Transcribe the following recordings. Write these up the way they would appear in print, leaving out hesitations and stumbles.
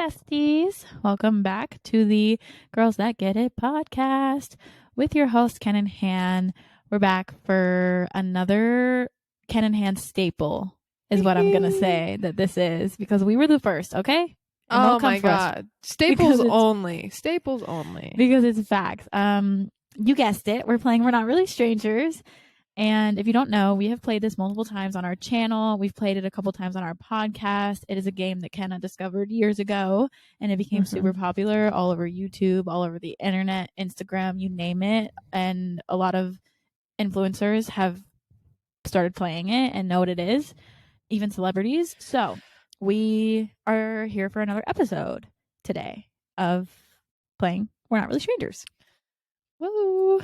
besties. Welcome back to the Girls That Get It podcast with your host, Ken and Han. We're back for another Ken and Han staple, is what I'm going to say that this is, because we were the first, okay? And oh my God. Staples only. Staples only. Because it's facts. You guessed it. We're playing We're Not Really Strangers. And if you don't know, we have played this multiple times on our channel. We've played it a couple times on our podcast. It is a game that Kenna discovered years ago, and it became super popular all over YouTube, all over the internet, Instagram, you name it. And a lot of influencers have started playing it and know what it is, even celebrities. So we are here for another episode today of playing We're Not Really Strangers. Woo!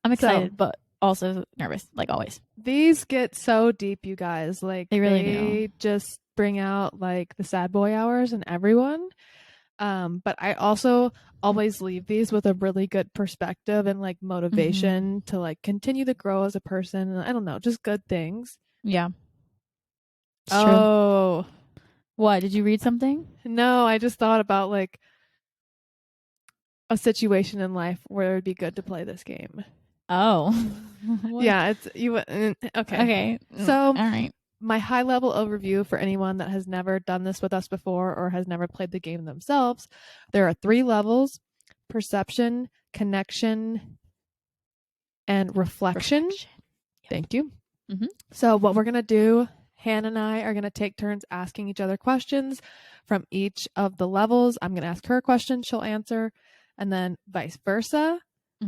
I'm excited, but also nervous, like always. These get so deep, you guys. Like they really do. Just bring out like the sad boy hours in everyone. But I also always leave these with a really good perspective and like motivation to like continue to grow as a person. And I don't know, just good things. Yeah. It's true. What? Did you read something? No, I just thought about like a situation in life where it would be good to play this game. Oh. Yeah, it's you. Okay. So, all right. My high level overview for anyone that has never done this with us before or has never played the game themselves. There are 3 levels: perception, connection, and reflection. Yeah. Thank you. So what we're going to do, Han and I are going to take turns asking each other questions from each of the levels. I'm going to ask her a question, she'll answer, and then vice versa.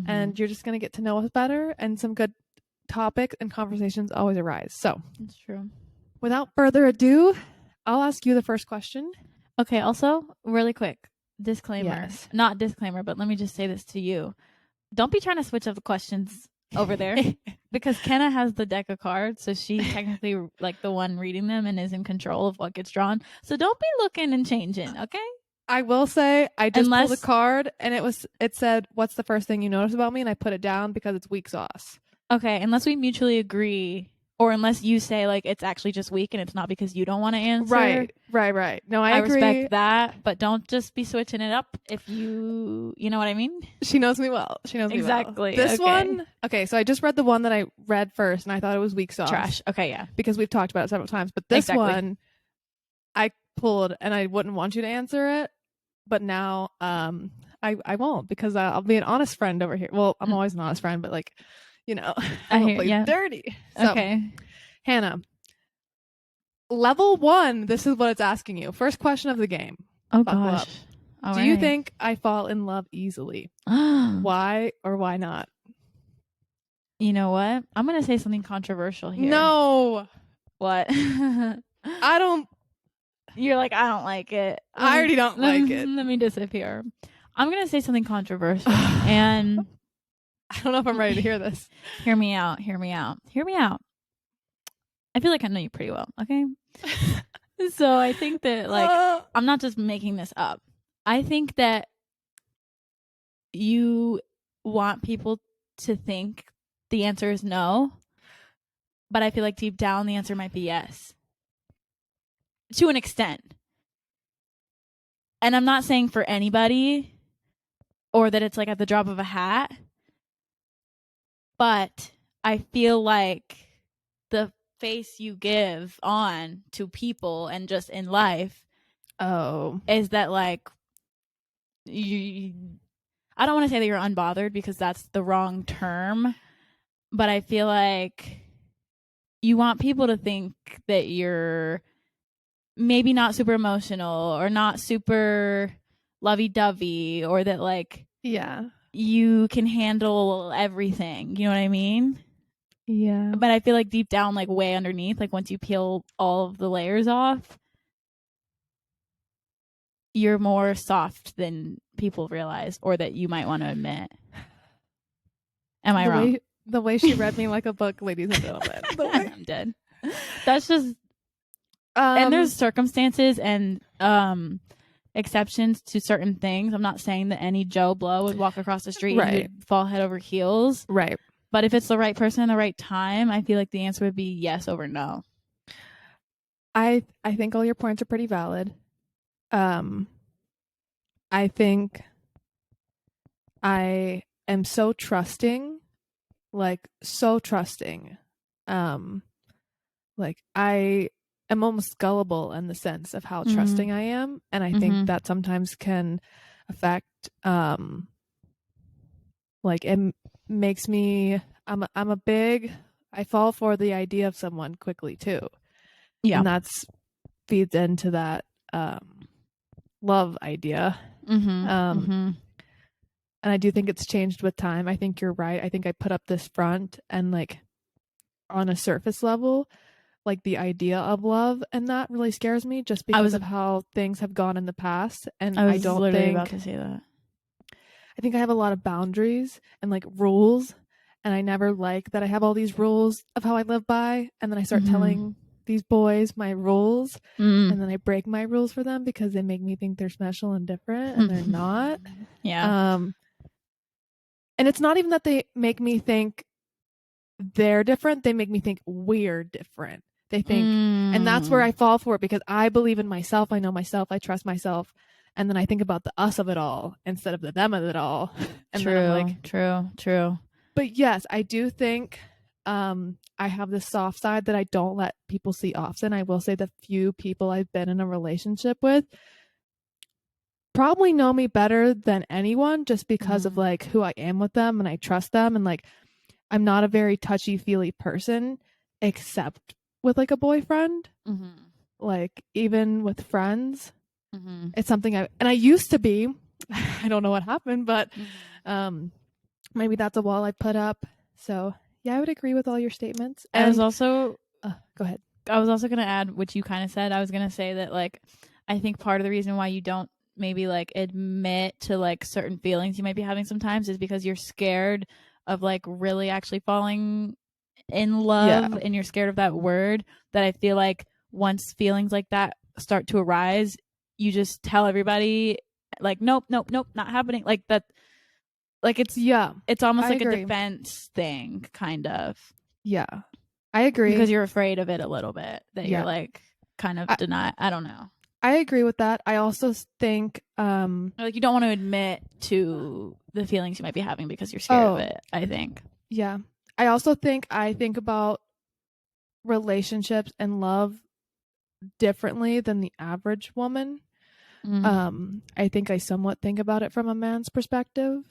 And you're just going to get to know us better, and some good topics and conversations always arise. So that's true. Without further ado, I'll ask you the first question. Okay, also, really quick, disclaimer. Yes. Not disclaimer, but let me just say this to you. Don't be trying to switch up the questions over there, because Kenna has the deck of cards, so she's technically like the one reading them and is in control of what gets drawn. So don't be looking and changing, okay? I will say I just pulled a card and it said, "What's the first thing you notice about me?" And I put it down because it's weak sauce. Okay, unless we mutually agree, or unless you say like it's actually just weak and it's not because you don't want to answer. Right. No, I agree. Respect that, but don't just be switching it up if you know what I mean? She knows me well. Exactly. This one. Okay, so I just read the one that I read first and I thought it was weak sauce. Trash. Okay, yeah. Because we've talked about it several times, but this one I pulled and I wouldn't want you to answer it. But now I won't, because I'll be an honest friend over here. Well, I'm always an honest friend, but like, I don't play dirty. So, okay. Hannah, level 1, this is what it's asking you. First question of the game. Oh, gosh. Do you think I fall in love easily? Why or why not? You know what? I'm going to say something controversial here. No. What? I don't. You're like, I don't like it. I already don't like it. Let me disappear. I'm going to say something controversial. And I don't know if I'm ready to hear this. Hear me out. I feel like I know you pretty well, okay? So I think that, like, I'm not just making this up. I think that you want people to think the answer is no, but I feel like deep down the answer might be yes. To an extent. And I'm not saying for anybody or that it's like at the drop of a hat, but I feel like the face you give on to people and just in life is that like I don't want to say that you're unbothered, because that's the wrong term, but I feel like you want people to think that you're maybe not super emotional or not super lovey-dovey, or that like you can handle everything, you know what I mean? Yeah. But I feel like deep down, like way underneath, like once you peel all of the layers off, you're more soft than people realize, or that you might want to admit. Am I wrong? The way she read me like a book, ladies and gentlemen. I'm dead. That's just and there's circumstances and exceptions to certain things. I'm not saying that any Joe Blow would walk across the street and would fall head over heels. Right. But if it's the right person in the right time, I feel like the answer would be yes over no. I think all your points are pretty valid. I think I am so trusting, like so trusting. Um, like I am almost gullible in the sense of how trusting I am, and I think that sometimes can affect like it makes me I'm a big I fall for the idea of someone quickly too. Yeah. And that's feeds into that love idea. And I do think it's changed with time. I think you're right. I think I put up this front and like on a surface level, like the idea of love, and that really scares me just because of how things have gone in the past. And I I was don't literally think about to say that. I think I have a lot of boundaries and like rules, and I never like that I have all these rules of how I live by, and then I start telling these boys my rules, and then I break my rules for them because they make me think they're special and different, and they're not. Yeah. And it's not even that they make me think they're different, they make me think we're different. They think, and that's where I fall for it because I believe in myself, I know myself, I trust myself, and then I think about the us of it all instead of the them of it all. And true, then I'm like, true. But yes, I do think I have this soft side that I don't let people see often. I will say the few people I've been in a relationship with probably know me better than anyone just because of like who I am with them and I trust them, and like I'm not a very touchy-feely person except with like a boyfriend. Like even with friends, it's something I used to be. I don't know what happened, but maybe that's a wall I put up. So yeah, I would agree with all your statements. And I was also go ahead. I was also gonna add, which you kind of said. I was gonna say that like I think part of the reason why you don't maybe like admit to like certain feelings you might be having sometimes is because you're scared of like really actually falling in love, and you're scared of that word. That I feel like once feelings like that start to arise, you just tell everybody like nope, not happening. Like that, like it's almost like a defense thing, kind of. Yeah, I agree because you're afraid of it a little bit, that you're like kind of deny. I don't know. I agree with that. I also think like you don't want to admit to the feelings you might be having because you're scared of it, I think. Yeah. I also think I think about relationships and love differently than the average woman. I think I somewhat think about it from a man's perspective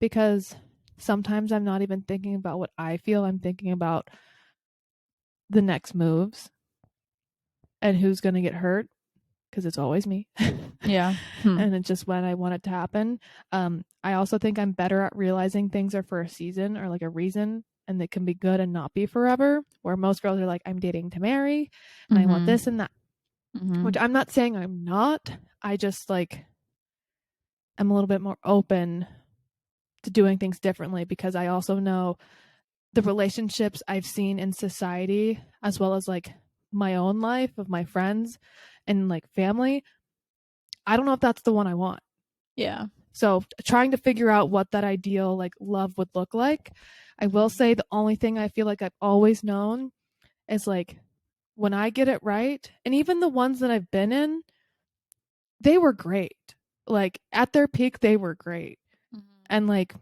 because sometimes I'm not even thinking about what I feel. I'm thinking about the next moves and who's going to get hurt because it's always me. Yeah. And it's just when I want it to happen. I also think I'm better at realizing things are for a season or like a reason, and they can be good and not be forever, where most girls are like, I'm dating to marry and I want this and that, which I'm not saying I'm not. I just like I'm a little bit more open to doing things differently because I also know the relationships I've seen in society as well as like my own life of my friends and like family. I don't know if that's the one I want. Yeah. So trying to figure out what that ideal like love would look like. I will say the only thing I feel like I've always known is like when I get it right, and even the ones that I've been in, they were great. Like at their peak, they were great. And like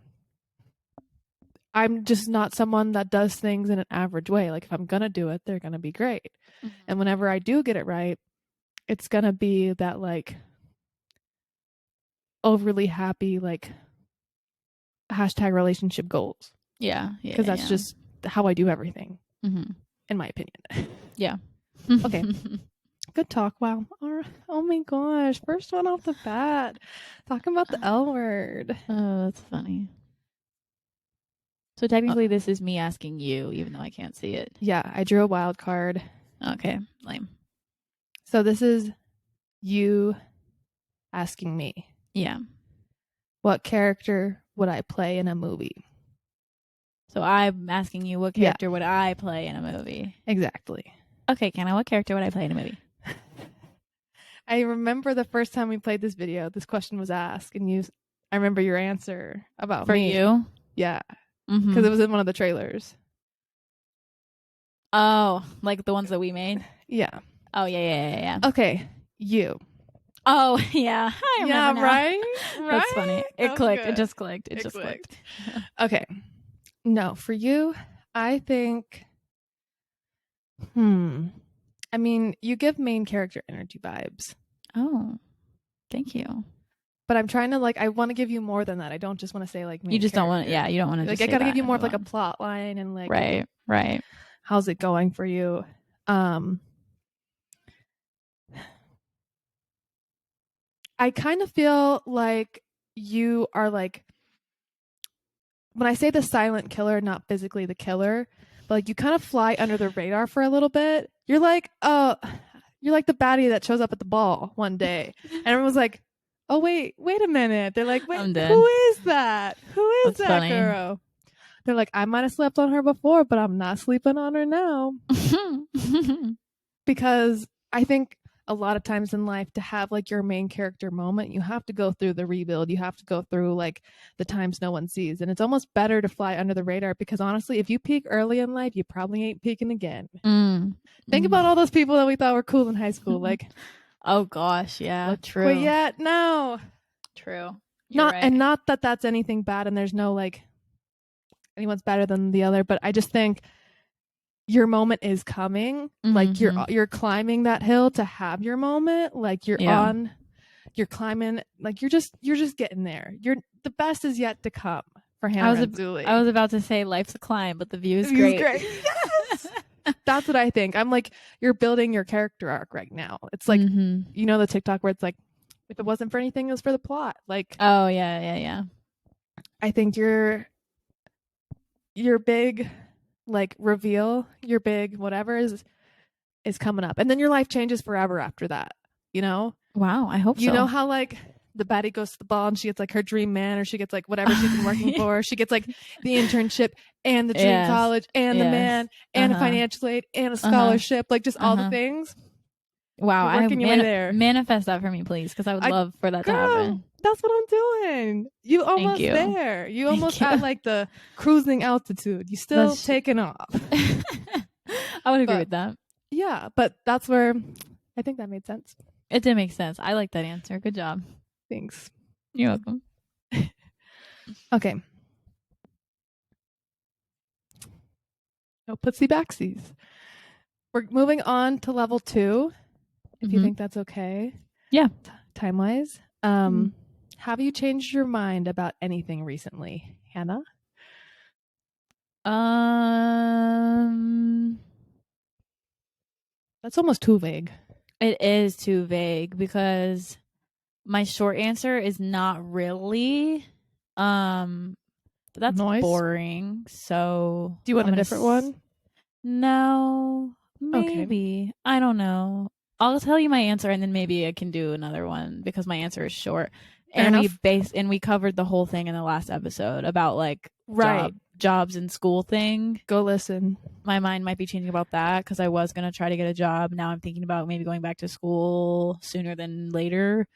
I'm just not someone that does things in an average way. Like if I'm gonna do it, they're gonna be great. And whenever I do get it right, it's gonna be that like overly happy like hashtag relationship goals. Yeah. Because that's just how I do everything, in my opinion. Yeah. Okay. Good talk. Wow. Oh my gosh. First one off the bat. Talking about the L word. Oh, that's funny. So technically this is me asking you, even though I can't see it. Yeah, I drew a wild card. Okay, lame. So this is you asking me. Yeah. What character would I play in a movie? So I'm asking you, what character would I play in a movie? Exactly. Okay, Kenna, what character would I play in a movie? I remember the first time we played this video, this question was asked, and I remember your answer about me. For you? Yeah. Because it was in one of the trailers. Oh, like the ones that we made? Yeah. Oh, yeah. Okay, you. Oh, yeah. I remember now. Right? That's funny. It was clicked. good. It just clicked. It It just clicked. Okay. No, for you, I think. I mean, you give main character energy vibes, Oh, thank you. but I'm trying to I want to give you more than that. I don't just want to say main You just don't want, character. you don't want to just I say gotta that give you and more of move a on. plot line and Right. how's it going for you? I kind of feel like you are when I say the silent killer, not physically the killer, but you kind of fly under the radar for a little bit. You're like the baddie that shows up at the ball one day, and everyone's like, "Oh wait a minute." They're like, "Wait, I'm dead. who is that? Who is That's that funny. girl?" They're like, "I might have slept on her before, but I'm not sleeping on her now." Because I think a lot of times in life, to have your main character moment, you have to go through the rebuild. You have to go through the times no one sees. And it's almost better to fly under the radar, because honestly, if you peak early in life, you probably ain't peaking again. Think about all those people that we thought were cool in high school. Oh gosh, yeah, look true. where you at now. True. You're right. And not that that's anything bad, and there's no anyone's better than the other, but I just think your moment is coming. You're climbing that hill to have your moment. You're climbing, you're just getting there. The best is yet to come for Hannah and Zuli. I was about to say life's a climb, but the view is great. Yes. That's what I think. I'm you're building your character arc right now. It's you know the TikTok where it's if it wasn't for anything, it was for the plot. Oh yeah. I think your big reveal, your big whatever is coming up, and then your life changes forever after that. Wow, I hope so. You know how the baddie goes to the ball and she gets her dream man, or she gets whatever she's been working for. She gets the internship and the dream college and the man and a financial aid and a scholarship, just all the things. Wow, you're working your way there. Manifest that for me, please, because I would love for that to happen. That's what I'm doing. You almost there. You almost at the cruising altitude. You still taking off. I would agree with that. Yeah, but that's where I think that made sense. It did make sense. I like that answer. Good job. Thanks. You're welcome. Okay. No putsy backsies. We're moving on to level 2, if you think that's okay. Yeah. Time-wise. Have you changed your mind about anything recently, Hannah? That's almost too vague. It is too vague, because my short answer is not really. That's boring. So do you want a different one? No, maybe. Okay. I don't know. I'll tell you my answer, and then maybe I can do another one, because my answer is short. Fair enough. We covered the whole thing in the last episode about jobs and school thing. Go listen. My mind might be changing about that, because I was going to try to get a job. Now I'm thinking about maybe going back to school sooner than later.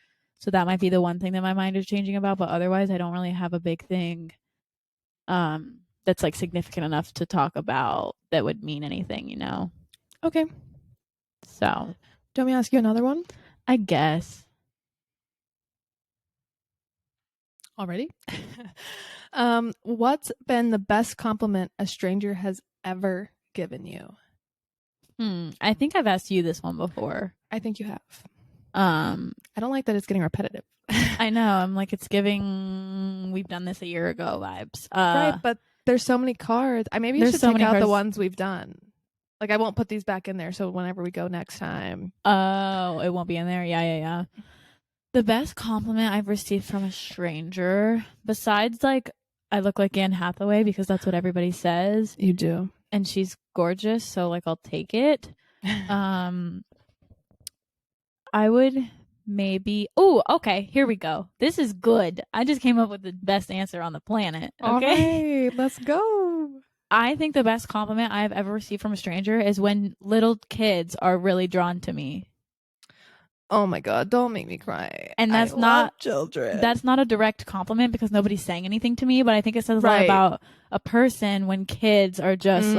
So that might be the one thing that my mind is changing about. But otherwise, I don't really have a big thing that's significant enough to talk about that would mean anything, Okay. So. Do you want me to ask you another one? I guess. Already? What's been the best compliment a stranger has ever given you? I think I've asked you this one before. I think you have. I don't like that it's getting repetitive. I know. I'm it's giving we've done this a year ago vibes. Right, but there's so many cards. Maybe you should take out the ones we've done. I won't put these back in there, so whenever we go next time. Oh, it won't be in there? Yeah. The best compliment I've received from a stranger, besides I look like Anne Hathaway, because that's what everybody says. You do. And she's gorgeous, so I'll take it. I would maybe. Oh, okay. Here we go. This is good. I just came up with the best answer on the planet. Okay, all right, let's go. I think the best compliment I've ever received from a stranger is when little kids are really drawn to me. Oh my God, don't make me cry. And that's not children. That's not a direct compliment, because nobody's saying anything to me, but I think it says a lot about a person when kids are just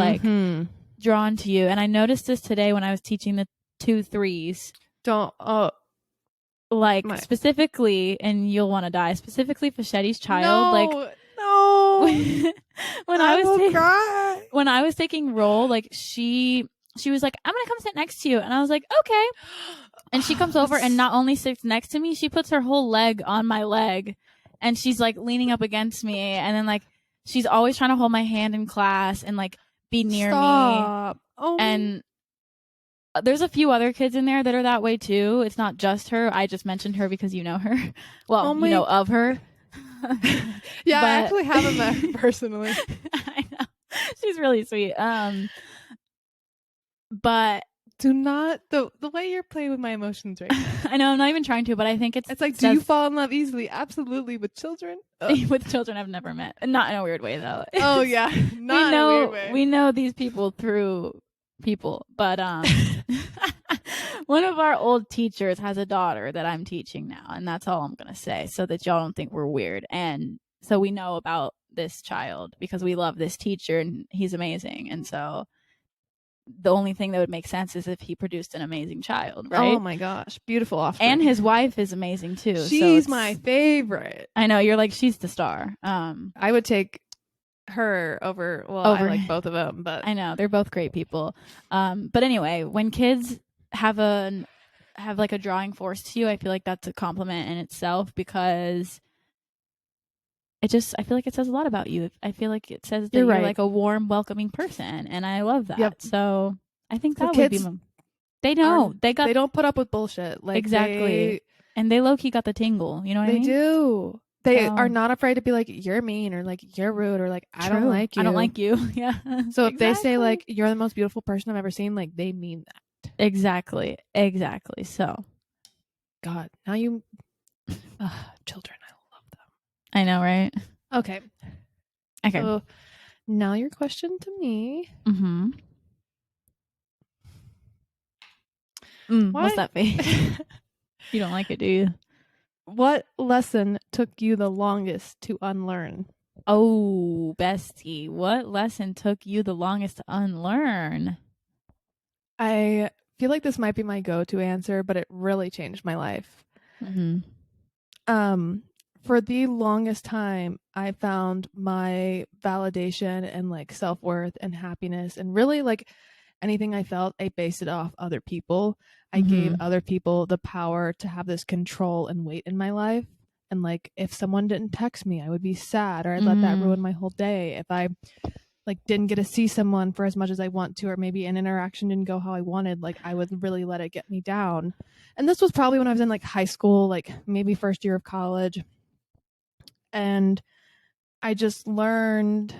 drawn to you. And I noticed this today when I was teaching the 2 3s. like My- specifically, and you'll want to die, specifically Fachetti's child. no, When I I was will cry. when I was taking roll, like she was like, I'm gonna come sit next to you, and I was like, okay. And she comes over and not only sits next to me, she puts her whole leg on my leg, and she's like leaning up against me, and then like she's always trying to hold my hand in class and like be near me. Oh, And there's a few other kids in there that are that way too. It's not just her. I just mentioned her because you know her. Well, you know of her. Yeah, I actually haven't met her personally. I know. She's really sweet. But do not the way you're playing with my emotions right now. I know I'm not even trying to, but I think it's like, do you fall in love easily? Absolutely. With children? With children I've never met. Not in a weird way though. Oh yeah. Not in a weird way. We know these people through people. But one of our old teachers has a daughter that I'm teaching now, and that's all I'm gonna say, so that y'all don't think we're weird. And so we know about this child because we love this teacher and he's amazing. And so the only thing that would make sense is if he produced an amazing child, right? Oh my gosh, beautiful offspring. And his wife is amazing too. She's my favorite. I know, you're like, she's the star. I would take her over. Well, I like both of them, but I know they're both great people. But anyway, when kids have like a drawing force to you, I feel like that's a compliment in itself, because I feel like it says a lot about you. I feel like it says that you're like a warm, welcoming person, and I love that. Yep. So I think that would be. They know they don't put up with bullshit. Like exactly, and they low key got the tingle. You know what I mean? They do. They are not afraid to be like, you're mean, or like you're rude, or like I don't like you. I don't like you. Yeah. So if they say like you're the most beautiful person I've ever seen, like they mean that. Exactly. So, God, now you, children. I know, right? Okay. So now your question to me. Mm-hmm. What's that face? You don't like it, do you? What lesson took you the longest to unlearn? Oh, bestie. What lesson took you the longest to unlearn? I feel like this might be my go-to answer, but it really changed my life. Mm-hmm. For the longest time, I found my validation and like self-worth and happiness, and really like anything I felt, I based it off other people. I gave other people the power to have this control and weight in my life. And like, if someone didn't text me, I would be sad, or I'd let that ruin my whole day. If I like didn't get to see someone for as much as I want to, or maybe an interaction didn't go how I wanted, like I would really let it get me down. And this was probably when I was in like high school, like maybe first year of college. And I just learned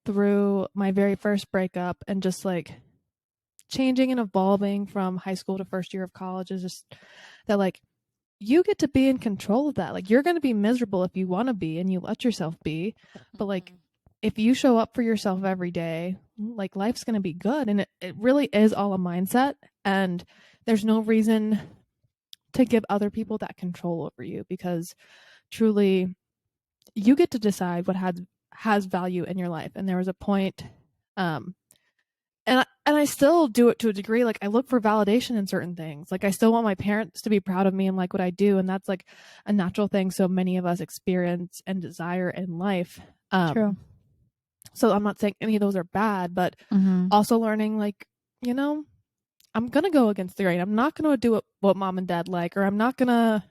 through my very first breakup, and just like changing and evolving from high school to first year of college, is just that like you get to be in control of that. Like you're going to be miserable if you want to be, and you let yourself be. But like if you show up for yourself every day, like life's going to be good. And it really is all a mindset. And there's no reason to give other people that control over you, because truly you get to decide what has value in your life. And there was a point, and I still do it to a degree. Like I look for validation in certain things. Like I still want my parents to be proud of me and like what I do. And that's like a natural thing so many of us experience and desire in life. True. So I'm not saying any of those are bad, but also learning like, you know, I'm going to go against the grain. I'm not going to do what mom and dad like, or I'm not going to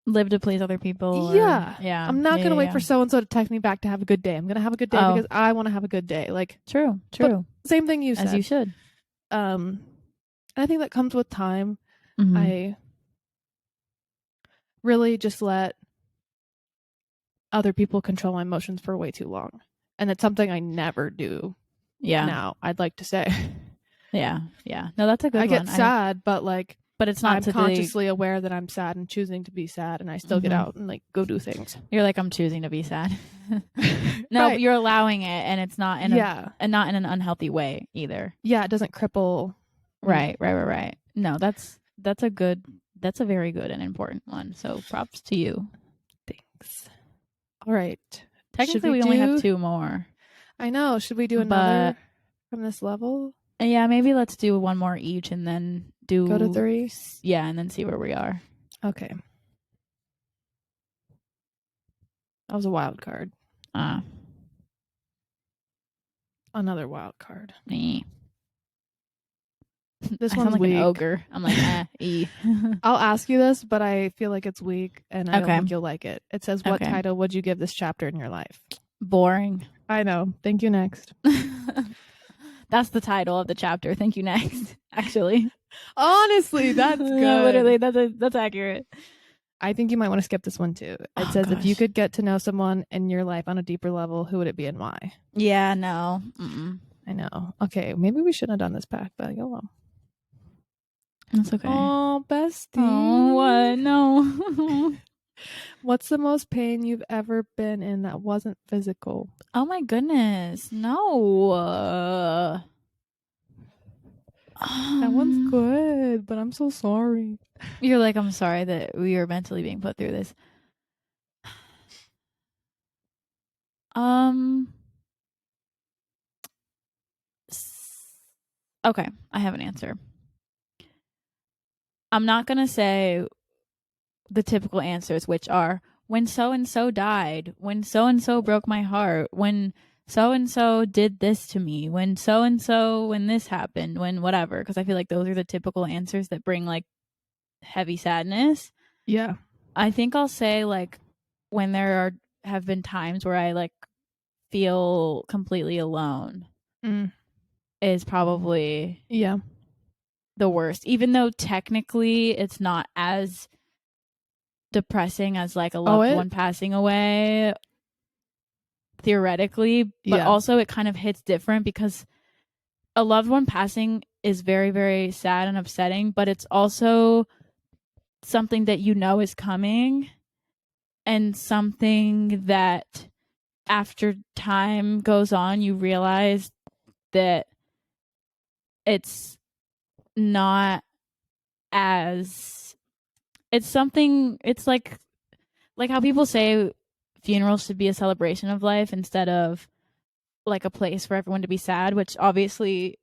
live to please other people. Yeah. I'm not going to wait for for so-and-so to text me back to have a good day. I'm going to have a good day because I want to have a good day. Like true. Same thing you said. As you should. And I think that comes with time. I really just let other people control my emotions for way too long. And it's something I never do. Yeah. Now, I'd like to say. Yeah. No, that's a good one. I get sad, but it's not I'm consciously aware that I'm sad and choosing to be sad, and I still get out and like go do things. You're like, I'm choosing to be sad. No, right. But you're allowing it, and it's not in not in an unhealthy way either. Yeah, it doesn't cripple. Right. No, that's a very good and important one. So props to you. Thanks. All right. Technically, we only have 2 more. I know. Should we do another from this level? Yeah, maybe let's do one more each, and then go to 3. Yeah, and then see where we are. Okay. That was a wild card. Another wild card. Me. This I one's sound like weak. an ogre. I'm like, I'll ask you this, but I feel like it's weak and I don't Okay. think you'll like it. It says, what Okay. title would you give this chapter in your life? Boring. I know. Thank you, next. That's the title of the chapter. Thank you, next. Actually. Honestly, that's good. Literally, that's accurate. I think you might want to skip this one too. It says, if you could get to know someone in your life on a deeper level, who would it be and why? Yeah, no. Mm-mm. I know. Okay, maybe we shouldn't have done this pack, but go on. That's okay. Oh, bestie. Oh, what? No. What's the most pain you've ever been in that wasn't physical? Oh my goodness. No. That one's good, but I'm so sorry. You're like, I'm sorry that we are mentally being put through this. Okay, I have an answer. I'm not going to say the typical answers, which are when so and so died, when so and so broke my heart, when so and so did this to me, when so and so, when this happened, when whatever. Because I feel like those are the typical answers that bring like heavy sadness. Yeah. I think I'll say like when there have been times where I like feel completely alone is probably the worst. Even though technically it's not as depressing as like a loved one passing away theoretically, but also it kind of hits different because a loved one passing is very, very sad and upsetting, but it's also something that you know is coming and something that after time goes on you realize that it's not as it's something it's like how people say funerals should be a celebration of life instead of like a place for everyone to be sad, which obviously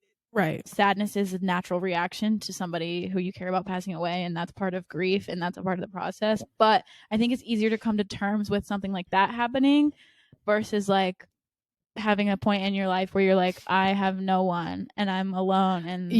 sadness is a natural reaction to somebody who you care about passing away, and that's part of grief and that's a part of the process. But I think it's easier to come to terms with something like that happening versus like having a point in your life where you're like, I have no one and I'm alone and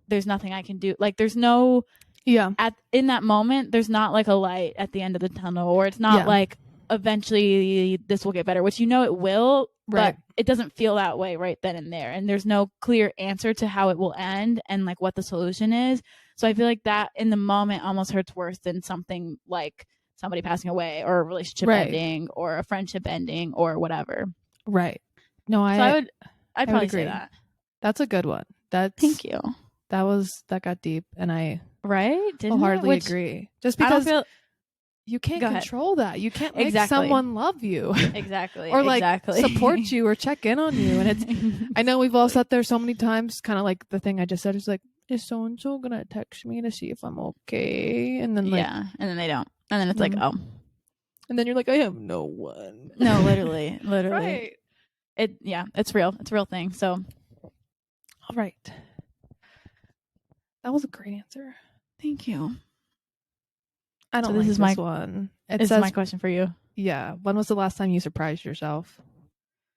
there's nothing I can do. Like there's no in that moment there's not like a light at the end of the tunnel, or it's not like eventually this will get better, which you know it will, but it doesn't feel that way right then and there, and there's no clear answer to how it will end and like what the solution is. So I feel like that in the moment almost hurts worse than something like somebody passing away or a relationship ending or a friendship ending or whatever. No, I'd probably say that. That's a good one. Thank you. That got deep, and I Didn't wholeheartedly agree. Just because you can't control that. You can't make someone love you. Exactly. Or like support you or check in on you. And it's I know we've all sat there so many times, kind of like the thing I just said is like, is so and so gonna text me to see if I'm okay? And then like and then they don't. And then it's like, oh. And then you're like, I have no one. No, literally. Right. It's real. It's a real thing. So all right. That was a great answer. Thank you. I don't like this one. This is my question for you. Yeah. When was the last time you surprised yourself?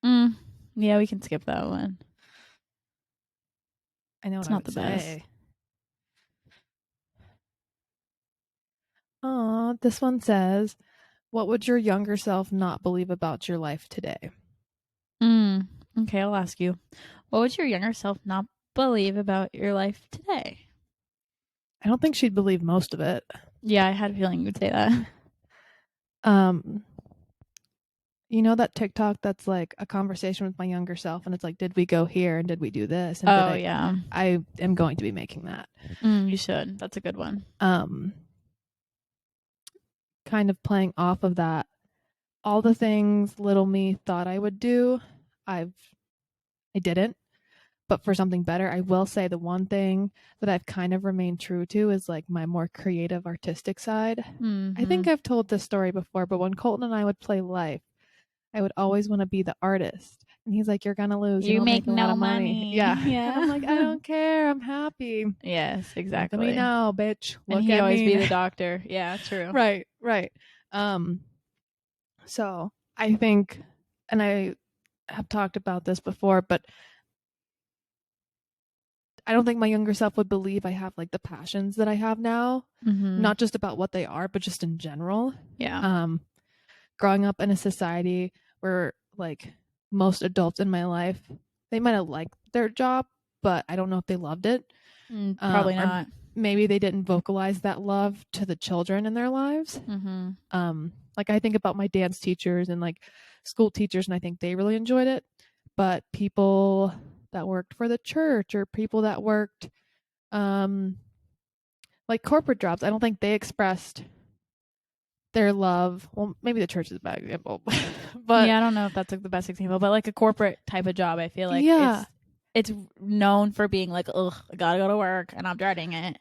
Yeah, we can skip that one. I know it's not the best. This one says, what would your younger self not believe about your life today? Okay, I'll ask you. What would your younger self not believe about your life today? I don't think she'd believe most of it. Yeah, I had a feeling you would say that. You know that TikTok that's like a conversation with my younger self, and it's like, did we go here and did we do this? And I am going to be making that. You should. That's a good one. Kind of playing off of that, all the things little me thought I would do, I didn't. But for something better, I will say the one thing that I've kind of remained true to is like my more creative, artistic side. I think I've told this story before, but when Colton and I would play Life, I would always want to be the artist. And he's like, you're gonna lose. You don't make a lot no of money. Yeah. Yeah. And I'm like, I don't care. I'm happy. Yes, Look at exactly. me now, bitch. And Look he at always me. be the doctor. Yeah, true. Right. So I think, and I have talked about this before, but I don't think my younger self would believe I have like the passions that I have now. Not just about what they are, but just in general. Yeah. Growing up in a society where like most adults in my life, they might have liked their job, but I don't know if they loved it. Probably Or not. maybe they didn't vocalize that love to the children in their lives. Like I think about my dance teachers and like school teachers, and I think they really enjoyed it. But people that worked for the church or people that worked like corporate jobs, I don't think they expressed their love. Well, maybe the church is a bad example, but yeah, I don't know if that's like the best example, but like a corporate type of job, I feel like yeah, it's known for being like, ugh, I gotta go to work and I'm dreading it.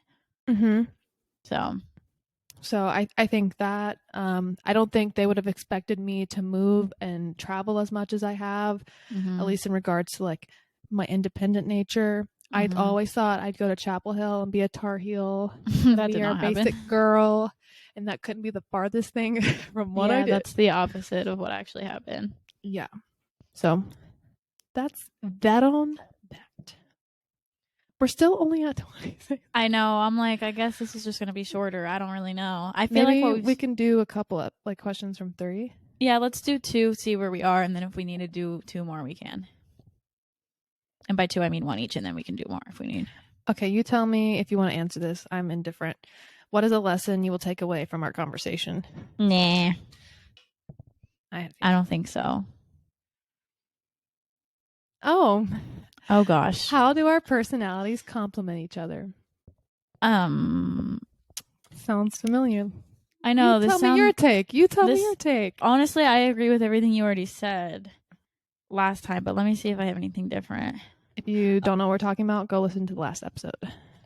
So I think that I don't think they would have expected me to move and travel as much as I have, at least in regards to like my independent nature. I'd always thought I'd go to Chapel Hill and be a Tar Heel and that be did our not happen. basic girl, and that couldn't be the farthest thing from what I did. That's the opposite of what actually happened. Yeah. So that's that on that. We're still only at 26. I know. I'm like, I guess this is just gonna be shorter. I don't really know. I feel Maybe like we can do a couple of like questions from 3. Yeah, let's do 2, see where we are, and then if we need to do 2 more, we can. And by 2, I mean 1 each, and then we can do more if we need. Okay, you tell me if you want to answer this. I'm indifferent. What is a lesson you will take away from our conversation? Nah. I don't think so. Oh gosh. How do our personalities complement each other? Sounds familiar. I know. Tell me your take. Honestly, I agree with everything you already said last time, but let me see if I have anything different. If you don't know what we're talking about, go listen to the last episode.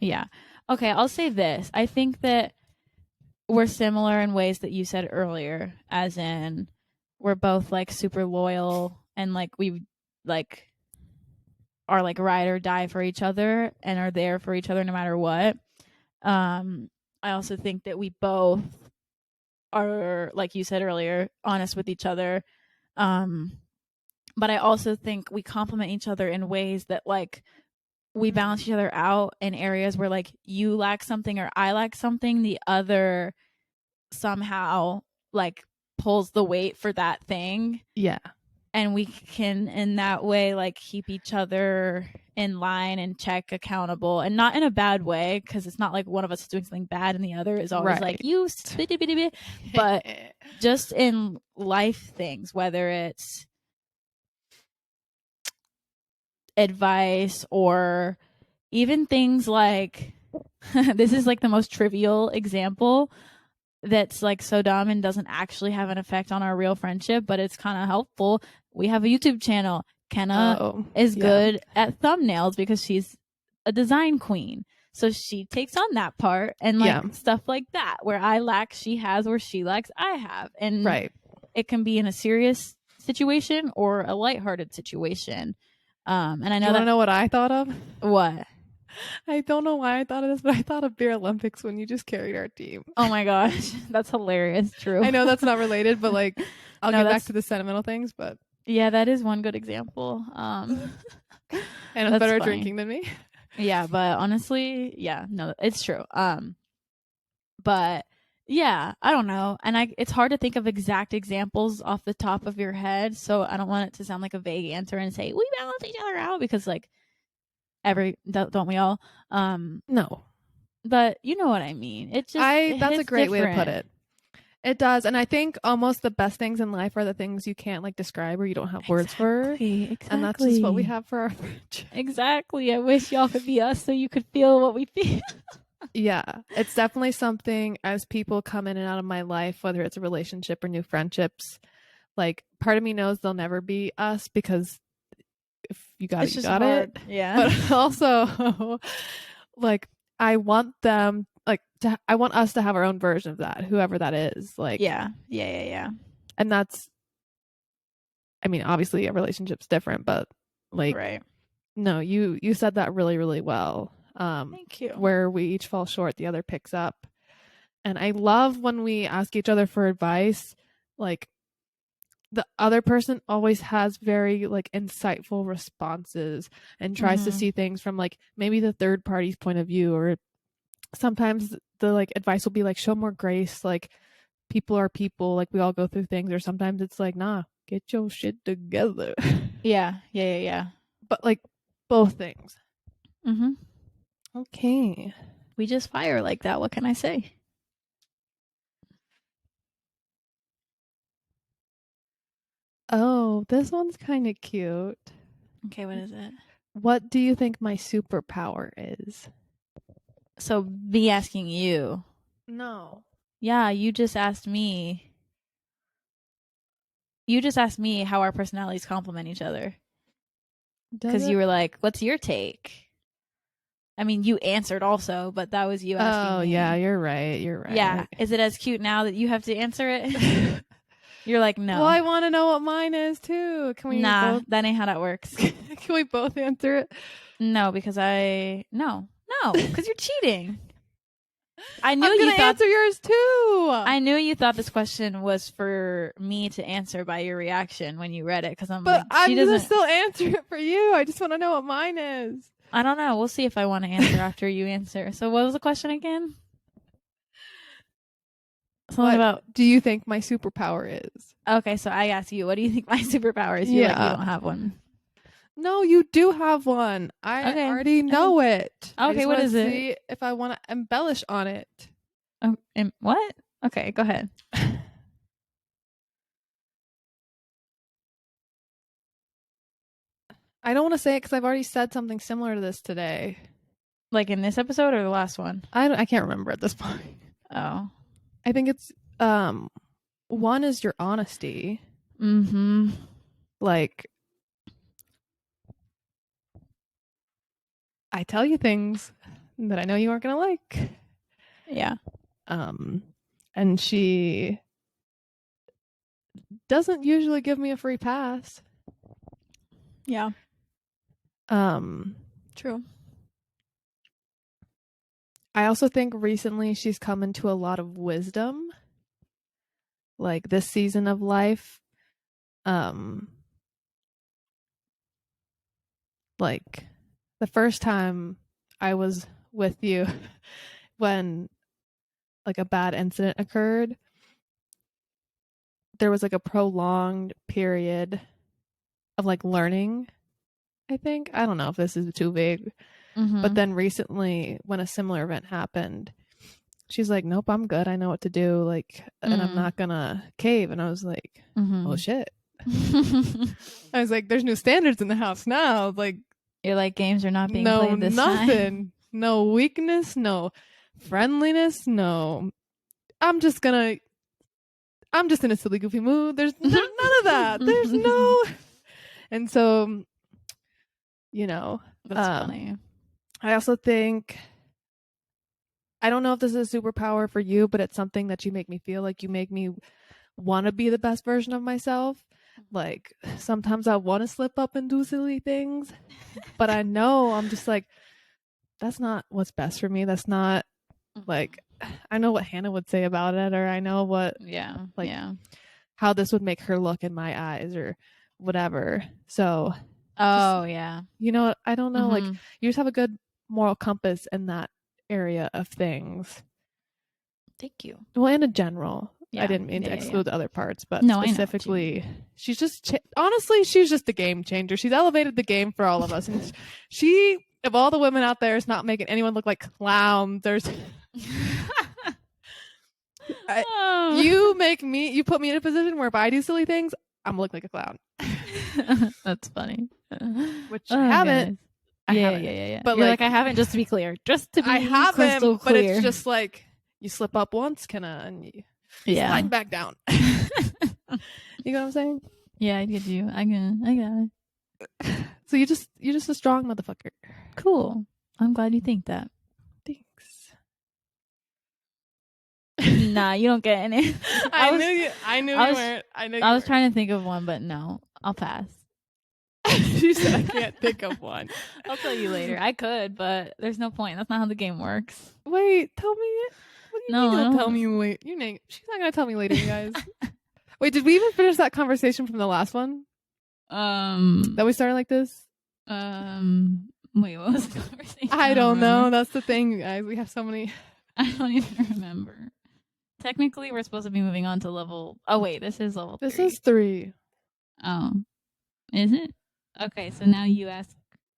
Yeah. Okay, I'll say this. I think that we're similar in ways that you said earlier, as in we're both like super loyal and like we like are like ride or die for each other and are there for each other no matter what. I also think that we both are, like you said earlier, honest with each other. But I also think we complement each other in ways that like we balance each other out in areas where like you lack something or I lack something, the other somehow like pulls the weight for that thing. Yeah. And we can in that way like keep each other in line and check, accountable, and not in a bad way, because it's not like one of us is doing something bad and the other is always like you but just in life things, whether it's advice or even things like this is like the most trivial example that's like so dumb and doesn't actually have an effect on our real friendship, but it's kind of helpful. We have a YouTube channel. Kenna is good at thumbnails because she's a design queen. So she takes on that part and like stuff like that. Where I lack, she has. Where she lacks, I have. And it can be in a serious situation or a lighthearted situation. And I know you want to know what I thought of? What? I don't know why I thought of this, but I thought of Beer Olympics when you just carried our team. Oh my gosh, that's hilarious. True. I know that's not related, but like I'll get back to the sentimental things, but yeah, that is one good example. And it's better at drinking than me. Yeah, but honestly, yeah, no, it's true. But yeah, I don't know, and it's hard to think of exact examples off the top of your head, so I don't want it to sound like a vague answer and say we balance each other out, because like don't we all? No, but you know what I mean. It just that's a great way to put it. It does, and I think almost the best things in life are the things you can't like describe or you don't have words for. Exactly. And that's just what we have for our friendship. Exactly. I wish y'all could be us so you could feel what we feel. Yeah, it's definitely something as people come in and out of my life, whether it's a relationship or new friendships, like part of me knows they'll never be us, because if you got it, you got it. Yeah. But also like I want them I want us to have our own version of that, whoever that is. Like yeah. And that's I mean, obviously a relationship's different, but like, Right. no, you said that really, really well. Thank you. Where we each fall short, the other picks up. And I love when we ask each other for advice, like the other person always has very like insightful responses and tries to see things from like maybe the third party's point of view, or sometimes the like advice will be like show more grace, like people are people, like we all go through things, or sometimes it's like nah, get your shit together. Yeah. But like both things. Mm-hmm. Okay. We just fire like that. What can I say? Oh, this one's kind of cute. Okay, what is it? What do you think my superpower is? So me asking you. No. Yeah, you just asked me. You just asked me how our personalities complement each other. Does Because it? you were like, what's your take? I mean, you answered also, but that was you asking Oh, me. yeah, you're right. You're right. Yeah. Is it as cute now that you have to answer it? You're like, no. Well, I want to know what mine is too. Can we Nah, both? that ain't how that works. Can we both answer it? No, because no, because you're cheating. I knew I'm you gonna thought answer yours too. I knew you thought this question was for me to answer by your reaction when you read it, because I'm But like, I'm she gonna doesn't. still answer it for you. I just want to know what mine is. I don't know. We'll see if I want to answer after you answer. So, what was the question again? Something What about. do you think my superpower is? Okay, so I asked you, what do you think my superpower is? You're like, you Yeah. don't have one. No, you do have one. I Okay. already know it. I Okay, just what wanna is it? see if I want to embellish on it. Oh, what? Okay, go ahead. I don't want to say it because I've already said something similar to this today. Like in this episode or the last one? I can't remember at this point. Oh. I think it's one is your honesty. Mm-hmm. Like I tell you things that I know you aren't gonna like. Yeah. And she doesn't usually give me a free pass. Yeah. Um, True. I also think recently she's come into a lot of wisdom. Like this season of life. Like the first time I was with you when like a bad incident occurred, there was like a prolonged period of like learning, I think. I don't know if this is too vague. Mm-hmm. But then recently when a similar event happened, she's like, nope, I'm good. I know what to do. Like, and I'm not gonna cave. And I was like, oh shit. I was like, there's new standards in the house now. Like, you're like, games are not being no, played this nothing. time. No weakness, no friendliness, no. I'm just in a silly, goofy mood. There's none of that. There's no. And so, you know, That's funny. I also think, I don't know if this is a superpower for you, but it's something that you make me feel like you make me want to be the best version of myself. Like sometimes I want to slip up and do silly things, but I know I'm just like, that's not what's best for me. That's not like, I know what Hannah would say about it, or I know what, how this would make her look in my eyes or whatever. So, yeah. You know, I don't know. Like you just have a good moral compass in that area of things. Thank you. Well, in a general. Yeah. I didn't mean to exclude the other parts, but no, specifically, she's just honestly, she's just a game changer. She's elevated the game for all of us, and she, of all the women out there, is not making anyone look like clowns. There's, you put me in a position where if I do silly things, I'm gonna look like a clown. That's funny. Which I haven't. Yeah. But you're like, I haven't. Just to be clear, I haven't. But it's just like you slip up once, and you slide back down. You know what I'm saying? Yeah, I get you. I got it. So you're just a strong motherfucker. Cool. I'm glad you think that. Thanks. Nah, you don't get any. I knew you weren't. I was trying to think of one, but no. I'll pass. She said I can't think of one. I'll tell you later. I could, but there's no point. That's not how the game works. Wait, tell me it. What do you No, mean I you'll don't- tell me wait? She's not gonna tell me later, you guys. Wait, did we even finish that conversation from the last one? That we started like this? Wait, what was the conversation? I don't know. remember. That's the thing, you guys. We have so many. I don't even remember. Technically, we're supposed to be moving on to level. Oh wait, this is level. This 3. is 3. Oh, is it? Okay, so now you ask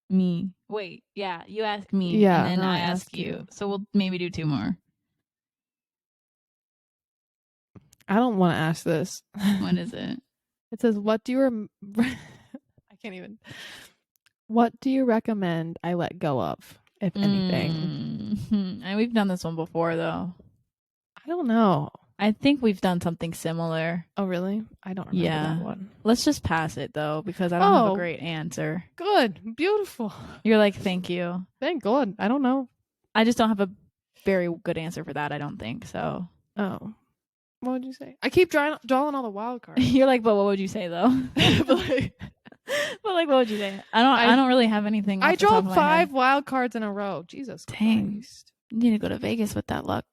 me. Wait, yeah, you ask me. Yeah, and then now I I ask ask you. you. So we'll maybe do 2 more. I don't want to ask this. What is it? It says, "What do you I can't even. What do you recommend I let go of, if anything?" And we've done this one before, though. I don't know. I think we've done something similar. Oh, really? I don't remember Yeah. that one. Let's just pass it, though, because I don't have a Oh. great answer. Good. Beautiful. You're like, thank you. Thank God. I don't know. I just don't have a very good answer for that, I don't think. So Oh. What would you say? I keep drawing all the wild cards. you're like, but what would you say, though? But, like, But like, what would you say? I don't really have anything. I off the top draw of my 5 head. wild cards in a row. Jesus Dang. Christ. You need to go to Vegas with that luck.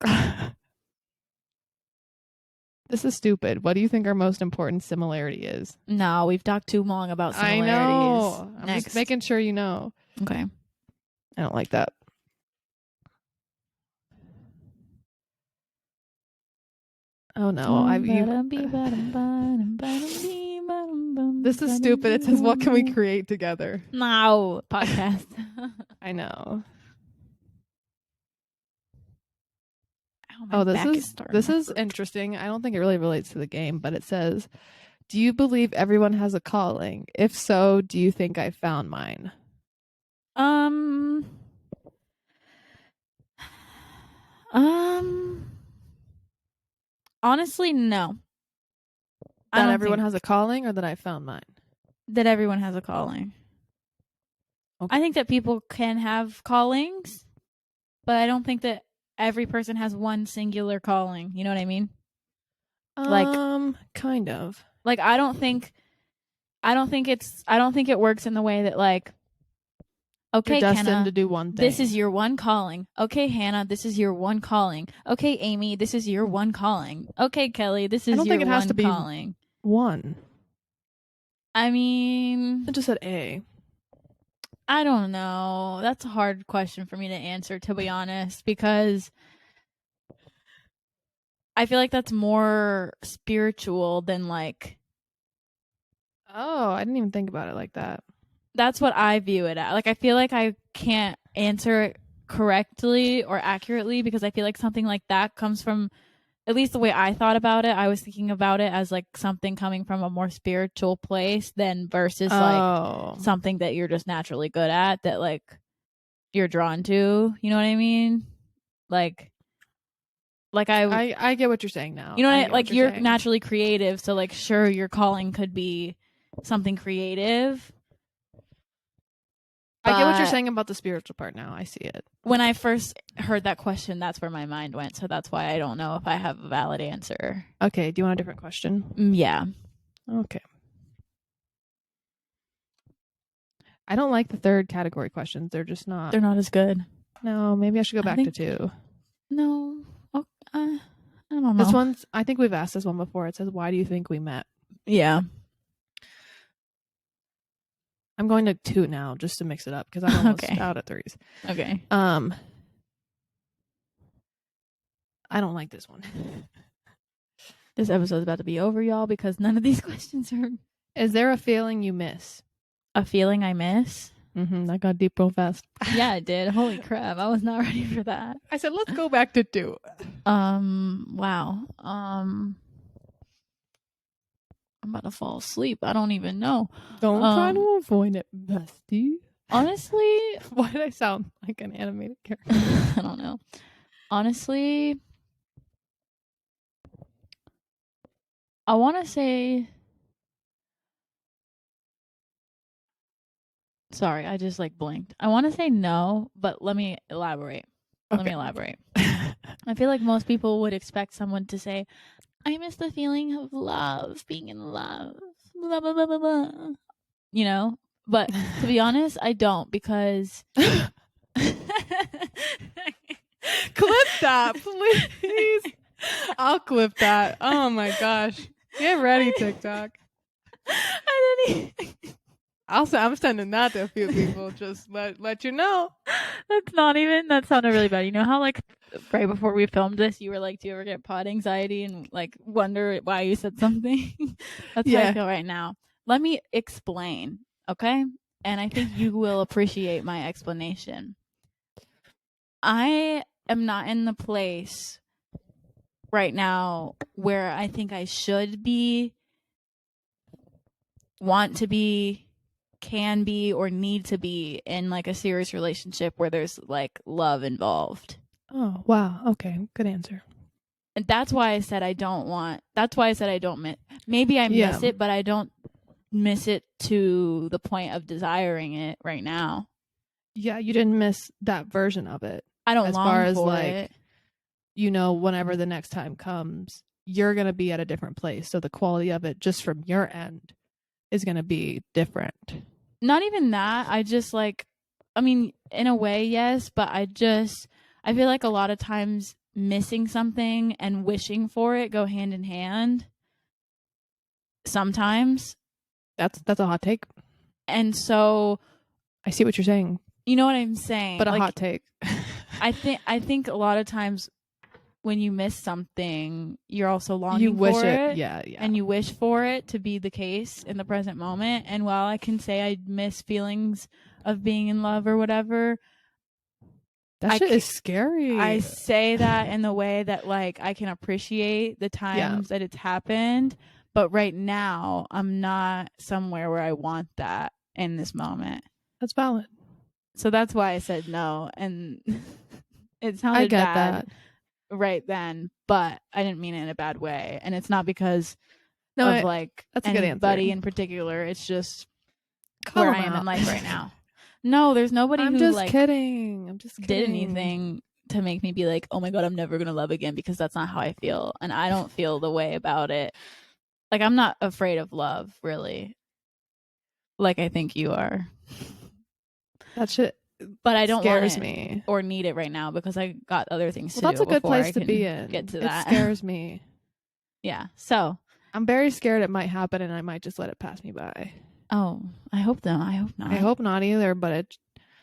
This is stupid. What do you think our most important similarity is? No, we've talked too long about I similarities. know. I'm Next. just making sure you know. Okay. I don't like that. Oh no. This is stupid. It says, what can we create together? No, podcast. I know. Ow, my Oh, back this starting to is hurt. interesting. I don't think it really relates to the game, but it says, do you believe everyone has a calling? If so, do you think I found mine? Honestly, no. I That don't everyone think has a calling or that I found mine? that everyone has a calling. Okay. I think that people can have callings, but I don't think that every person has one singular calling. You know what I mean? Like- Kind of. Like I don't think it works in the way that like, okay, You're destined Kenna, to do one thing. this is your one calling. Okay, Hannah, this is your one calling. Okay, Amy, this is your one calling. Okay, Kelly, this is don't your think it has one to be- calling. one. I mean, It just said A. I don't know. That's a hard question for me to answer, to be honest, because I feel like that's more spiritual than like, Oh, I didn't even think about it like that. that's what I view it as. Like, I feel like I can't answer it correctly or accurately because I feel like something like that comes from, at least the way I thought about it, I was thinking about it as like something coming from a more spiritual place than versus like something that you're just naturally good at that like you're drawn to. You know what I mean? Like I get what you're saying now. you know, I what get like what you're saying. naturally creative, so like sure your calling could be something creative. I get what you're but saying about the spiritual part now. I see it. When I first heard that question, that's where my mind went. So that's why I don't know if I have a valid answer. Okay, do you want a different question? Yeah. Okay. I don't like the third category questions. They're just not. They're not as good. No, maybe I should go I back to think- 2. No. Oh, I don't know. This one's, I think we've asked this one before. It says, why do you think we met? Yeah. I'm going to 2 now just to mix it up because I'm almost Okay. out at 3s. Okay. I don't like this one. This episode's about to be over, y'all, because none of these questions are Is there a feeling you miss? a feeling I miss. That got deep real fast. Yeah, it did. Holy crap. I was not ready for that. I said, let's go back to 2. Wow. I'm about to fall asleep. I don't even know. Don't try to avoid it, bestie. Honestly, Why did I sound like an animated character? I don't know. Honestly, I want to say. Sorry, I just like blinked. I want to say no, but let me elaborate. Let me Okay. elaborate. I feel like most people would expect someone to say, I miss the feeling of love, being in love. blah, blah, blah, blah, blah. You know? But to be honest, I don't, because Clip that, please. I'll clip that. Oh my gosh. Get ready, TikTok. I didn't even... I'm sending that to a few people. Just let you know. That's not even... That sounded really bad. You know how, like, right before we filmed this, you were like, do you ever get pod anxiety and, like, wonder why you said something? That's how I feel right now. Let me explain, okay? And I think you will appreciate my explanation. I am not in the place right now where I think I should be, want to be, can be, or need to be in like a serious relationship where there's like love involved. Oh, wow. Okay. Good answer. And that's why I said I don't want, that's why I said I don't miss. Maybe I miss it, but I don't miss it to the point of desiring it right now. Yeah, you didn't miss that version of it. I don't as long far as for like it. You know, whenever the next time comes, you're going to be at a different place. So the quality of it just from your end is going to be different. Not even that. I just like, I mean, in a way, yes, but I feel like a lot of times missing something and wishing for it go hand in hand. Sometimes. That's a hot take. And so I see what you're saying. You know what I'm saying? But a hot take. I think a lot of times when you miss something, you're also longing for it. Yeah. And you wish for it to be the case in the present moment. And while I can say I miss feelings of being in love or whatever, that shit is scary. I say that in the way that like I can appreciate the times that it's happened. But right now, I'm not somewhere where I want that in this moment. That's valid. So that's why I said no. And it sounded bad right then, but I didn't mean it in a bad way. And it's not because of like that's anybody in particular. It's just where I am in life right now. No, there's nobody who like I'm just kidding. Did anything to make me be like, oh my God, I'm never going to love again, because that's not how I feel. And I don't feel the way about it. Like, I'm not afraid of love, really. Like I think you are. That shit but I don't scares want me or need it right now because I got other things to do. That's a good place to be in. Get to that. It scares me. Yeah. So I'm very scared it might happen and I might just let it pass me by. Oh, I hope not. I hope not. I hope not either, but it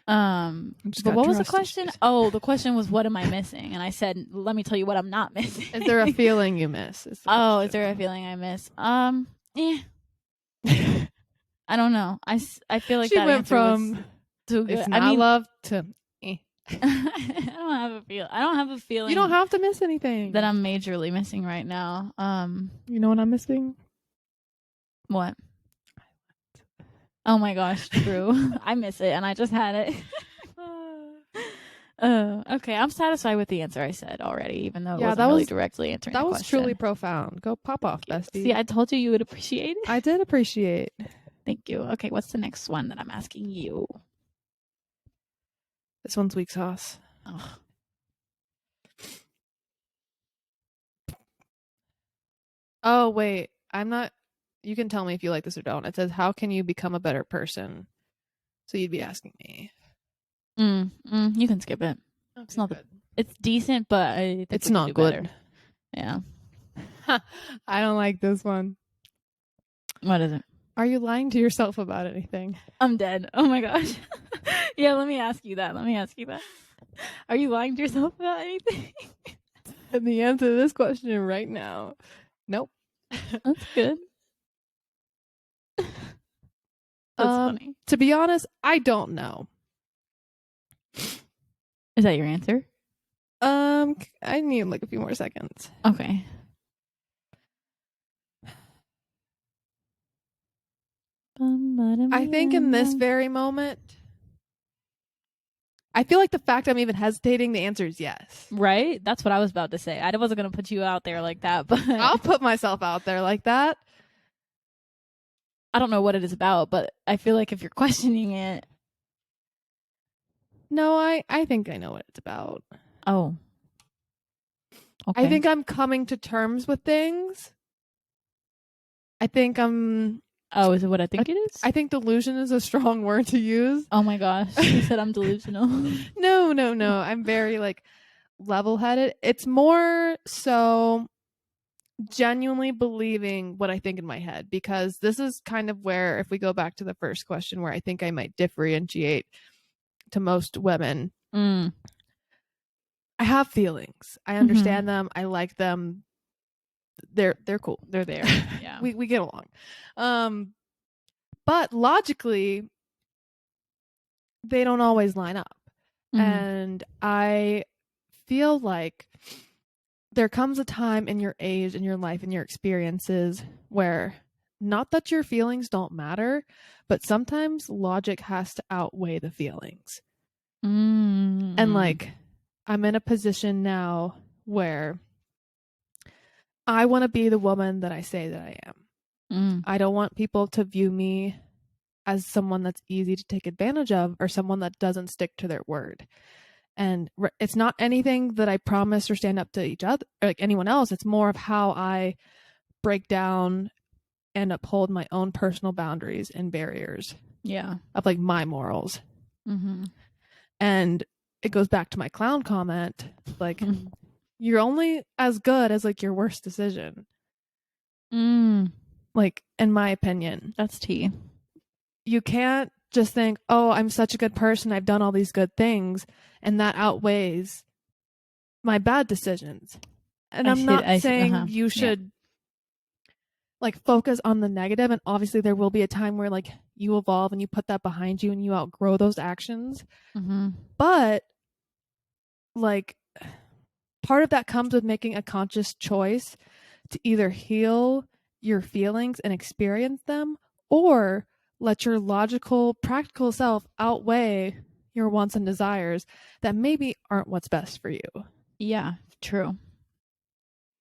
but what was the question? Oh, the question was, what am I missing? And I said, let me tell you what I'm not missing. Is there a feeling you miss? Is there a feeling I miss? Yeah. I don't know. I feel like she that went answer from was too good. It's not love to I don't have a feeling. You don't have to miss anything that I'm majorly missing right now. You know what I'm missing? What? Oh my gosh, true. I miss it, and I just had it. Okay, I'm satisfied with the answer I said already, even though it wasn't really directly answering the question. That was truly profound. Go pop off, bestie. See, I told you would appreciate it. I did appreciate. Thank you. Okay, what's the next one that I'm asking you? This one's weak sauce. Oh. Oh, wait. I'm not... You can tell me if you like this or don't. It says, how can you become a better person? So you'd be asking me. You can skip it. Okay, it's not good. It's decent, but I think it's not good. Better. Yeah. I don't like this one. What is it? Are you lying to yourself about anything? I'm dead. Oh my gosh. Yeah, let me ask you that. Are you lying to yourself about anything? And the answer to this question right now, nope. That's good. That's funny. To be honest, I don't know. Is that your answer? I need like a few more seconds. Okay. I think in this very moment, I feel like the fact I'm even hesitating, the answer is yes. Right? That's what I was about to say. I wasn't going to put you out there like that, but I'll put myself out there like that. I don't know what it is about, but I feel like if you're questioning it. No, I think I know what it's about. Oh. Okay. I think I'm coming to terms with things. I think I'm Oh, is it what I think it is? I think delusion is a strong word to use. Oh my gosh. You said I'm delusional. No. I'm very like level-headed. It's more so genuinely believing what I think in my head, because this is kind of where, if we go back to the first question, where I think I might differentiate to most women. Mm. I have feelings. I understand them. I like them. They're cool. They're there. Yeah. we get along. But logically, they don't always line up. And I feel like there comes a time in your age, in your life, in your experiences where, not that your feelings don't matter, but sometimes logic has to outweigh the feelings. And like, I'm in a position now where I want to be the woman that I say that I am. I don't want people to view me as someone that's easy to take advantage of, or someone that doesn't stick to their word. And it's not anything that I promise or stand up to each other or like anyone else. It's more of how I break down and uphold my own personal boundaries and barriers. Yeah. Of like my morals. And it goes back to my clown comment. Like, you're only as good as like your worst decision. Like, in my opinion. That's tea. You can't just think, oh, I'm such a good person, I've done all these good things, and that outweighs my bad decisions. And I'm not saying you should like focus on the negative, and obviously there will be a time where like you evolve and you put that behind you and you outgrow those actions. But like, part of that comes with making a conscious choice to either heal your feelings and experience them, or let your logical, practical self outweigh your wants and desires that maybe aren't what's best for you. Yeah, true.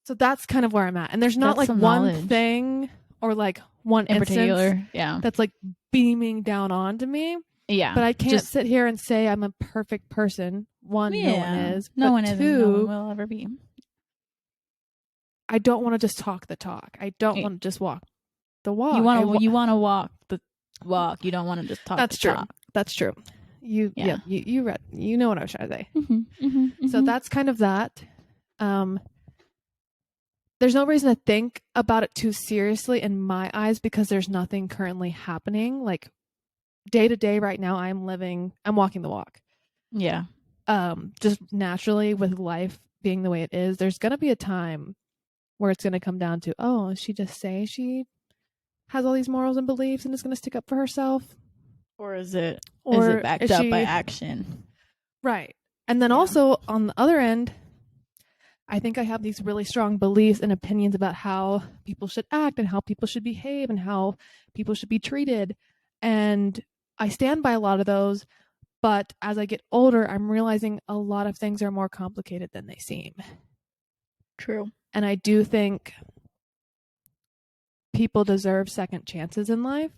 So that's kind of where I'm at. And there's not like one thing or like one in particular, that's like beaming down onto me. Yeah. But I can't sit here and say I'm a perfect person. One, no one is. No one is, and no one will ever be. I don't want to just talk the talk. I don't want to just walk the walk. You want to walk the walk. You don't want to just talk the talk. That's true. You read. You know what I was trying to say. So that's kind of that. There's no reason to think about it too seriously in my eyes, because there's nothing currently happening. Like, day to day right now, I'm walking the walk. Yeah. Just naturally, with life being the way it is, there's going to be a time where it's going to come down to, oh, is she just say she has all these morals and beliefs and is going to stick up for herself? Or is it backed up by action? Right. And then also on the other end, I think I have these really strong beliefs and opinions about how people should act and how people should behave and how people should be treated. And I stand by a lot of those. But as I get older, I'm realizing a lot of things are more complicated than they seem. True. And I do think people deserve second chances in life.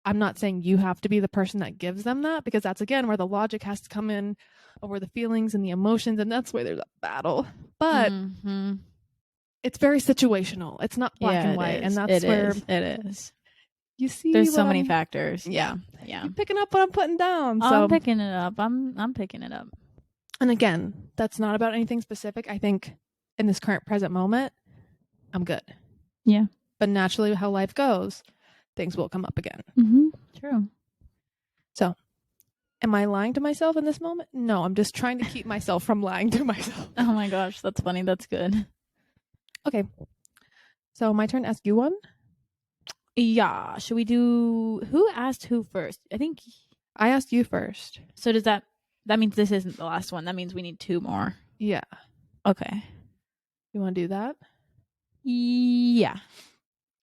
I'm not saying you have to be the person that gives them that, because that's, again, where the logic has to come in, or where the feelings and the emotions, and that's where there's a battle. But it's very situational. It's not black and white. And that's where it is. You see, there's so many factors. Yeah. You're picking up what I'm putting down. So I'm picking it up. I'm picking it up. And again, that's not about anything specific. I think in this current present moment, I'm good. Yeah. But naturally, how life goes, things will come up again. True. So, am I lying to myself in this moment? No, I'm just trying to keep myself from lying to myself. Oh my gosh, that's funny. That's good. Okay. So, my turn to ask you one? Yeah. Should we do... Who asked who first? I think... I asked you first. So does that means this isn't the last one. That means we need 2 more. Yeah. Okay. You want to do that? Yeah.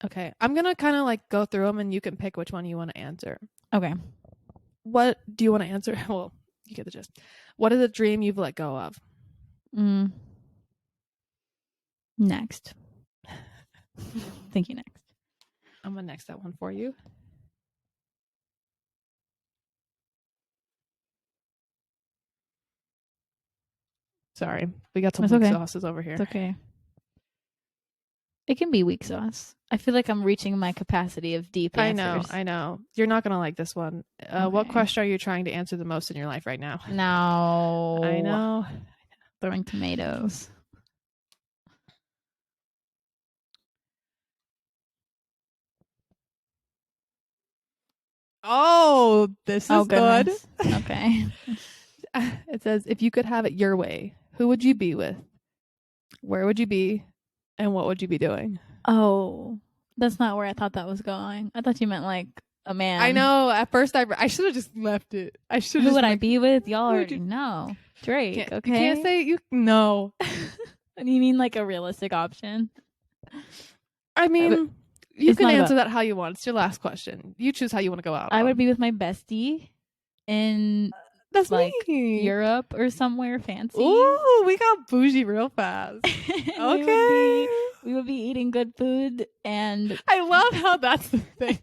Okay. I'm going to kind of like go through them and you can pick which one you want to answer. Okay. What do you want to answer? Well, you get the gist. What is a dream you've let go of? Next. Thank you, next. I'm going to next that one for you. Sorry. We got some weak sauces over here. It's okay. It can be weak sauce. I feel like I'm reaching my capacity of deep answers. I know. You're not gonna like this one. What Okay. question are you trying to answer the most in your life right now? No. I know. Throwing tomatoes. Oh, this is good. Goodness. Okay. It says, if you could have it your way, who would you be with? Where would you be? And what would you be doing? Oh, that's not where I thought that was going. I thought you meant like a man. I know. At first, I should have just left it. I should. Who just would I like, be with? Y'all who would already you- know. Drake. Okay. You can't say you. No. What do you mean like a realistic option? I mean, you it's can not answer that how you want. It's your last question. You choose how you want to go out. I would be with my bestie in That's like me. Europe or somewhere fancy. Ooh, we got bougie real fast. Okay. We would be eating good food and I love how that's the thing.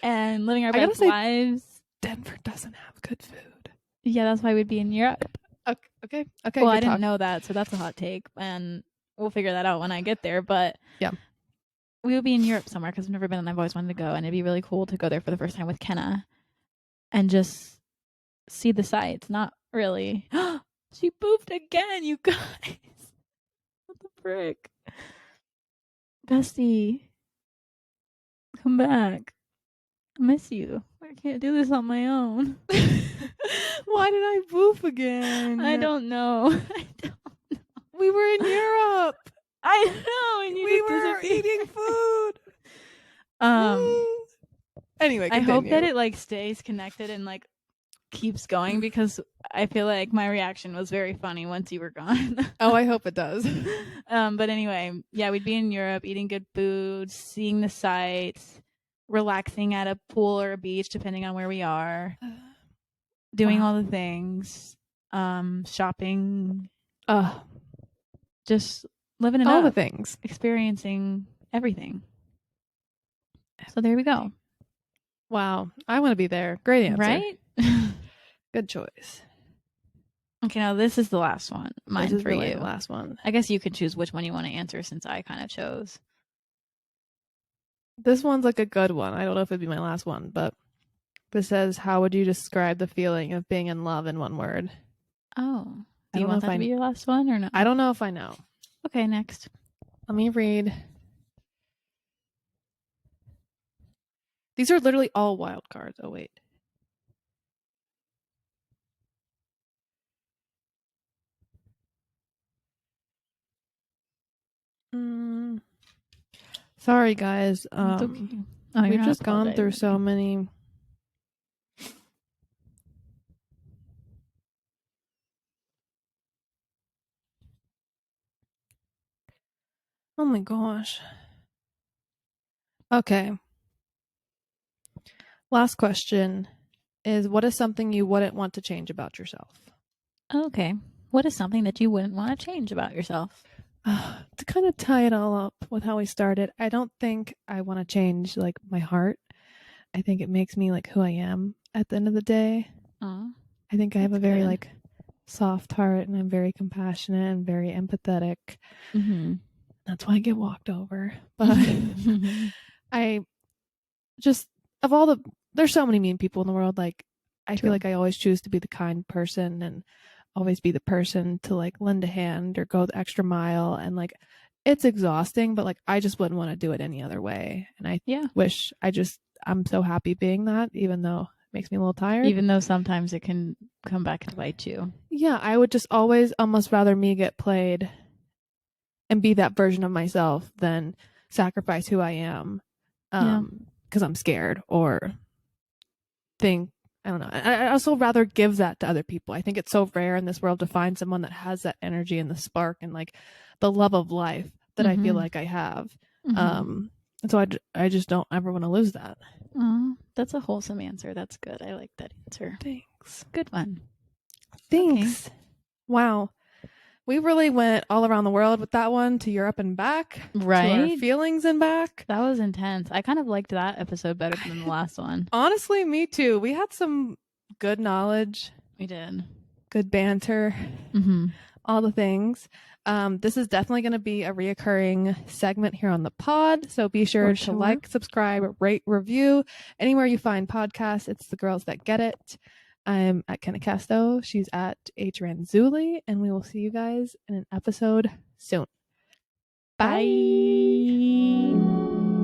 and living our I gotta best say- lives. Denver doesn't have good food. Yeah, that's why we'd be in Europe. Okay. Well, I didn't know that, so that's a hot take, and we'll figure that out when I get there. But Yeah. we would be in Europe somewhere because I've never been and I've always wanted to go, and it'd be really cool to go there for the first time with Kenna and just see the sights. Not really. She pooped again, you guys. What the frick? Bestie, come back. I miss you. I can't do this on my own. Why did I poof again? I don't know. We were in Europe. I know. And you We just were disappeared. eating food. Anyway, I hope that continue. it like stays connected and like keeps going because I feel like my reaction was very funny once you were gone. Oh, I hope it does. But anyway, yeah, we'd be in Europe eating good food, seeing the sights, relaxing at a pool or a beach depending on where we are, doing Wow. all the things, shopping, just living it All up, the things. experiencing everything. So there we go. Wow. I want to be there. Great answer. Right? Good choice. Okay, now this is the last one. Mine This is for really you. the last one. I guess you can choose which one you want to answer since I kind of chose. This one's like a good one. I don't know if it'd be my last one, but this says, how would you describe the feeling of being in love in one word? Oh. I Do you don't know want if that I to be your last one or not? I don't know if I know. Okay, next. Let me read. These are literally all wild cards. Oh, wait. Sorry, guys. It's okay. Oh, you're We've not just gone through so apologizing. many. Oh my gosh. Okay. Last question is, what is something you wouldn't want to change about yourself? Okay. What is something that you wouldn't want to change about yourself? To kind of tie it all up with how we started, I don't think I want to change like my heart. I think it makes me like who I am at the end of the day. Aw, I think I have a that's very good. like soft heart and I'm very compassionate and very empathetic. Mm-hmm. That's why I get walked over. But I just, of all the, there's so many mean people in the world. Like, I True. feel like I always choose to be the kind person and always be the person to like lend a hand or go the extra mile. And like, it's exhausting, but like, I just wouldn't want to do it any other way. And I wish I'm so happy being that, even though it makes me a little tired. Even though sometimes it can come back to bite you. Yeah, I would just always almost rather me get played and be that version of myself than sacrifice who I am because I'm scared or think, I don't know. I also rather give that to other people. I think it's so rare in this world to find someone that has that energy and the spark and like the love of life that I feel like I have. And so I just don't ever want to lose that. Oh, that's a wholesome answer. That's good. I like that answer. Thanks. Good one. Thanks. Okay. Wow. We really went all around the world with that one, to Europe and back. Right. To our feelings and back. That was intense. I kind of liked that episode better than the last one. Honestly, me too. We had some good knowledge. We did. Good banter. Mm-hmm. all the things. This is definitely going to be a reoccurring segment here on the pod. So be sure to like, subscribe, rate, review. Anywhere you find podcasts, it's the girls that get it. I'm at Kenna Casto. She's at H. Ranzuli. And we will see you guys in an episode soon. Bye. Bye.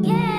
Yeah.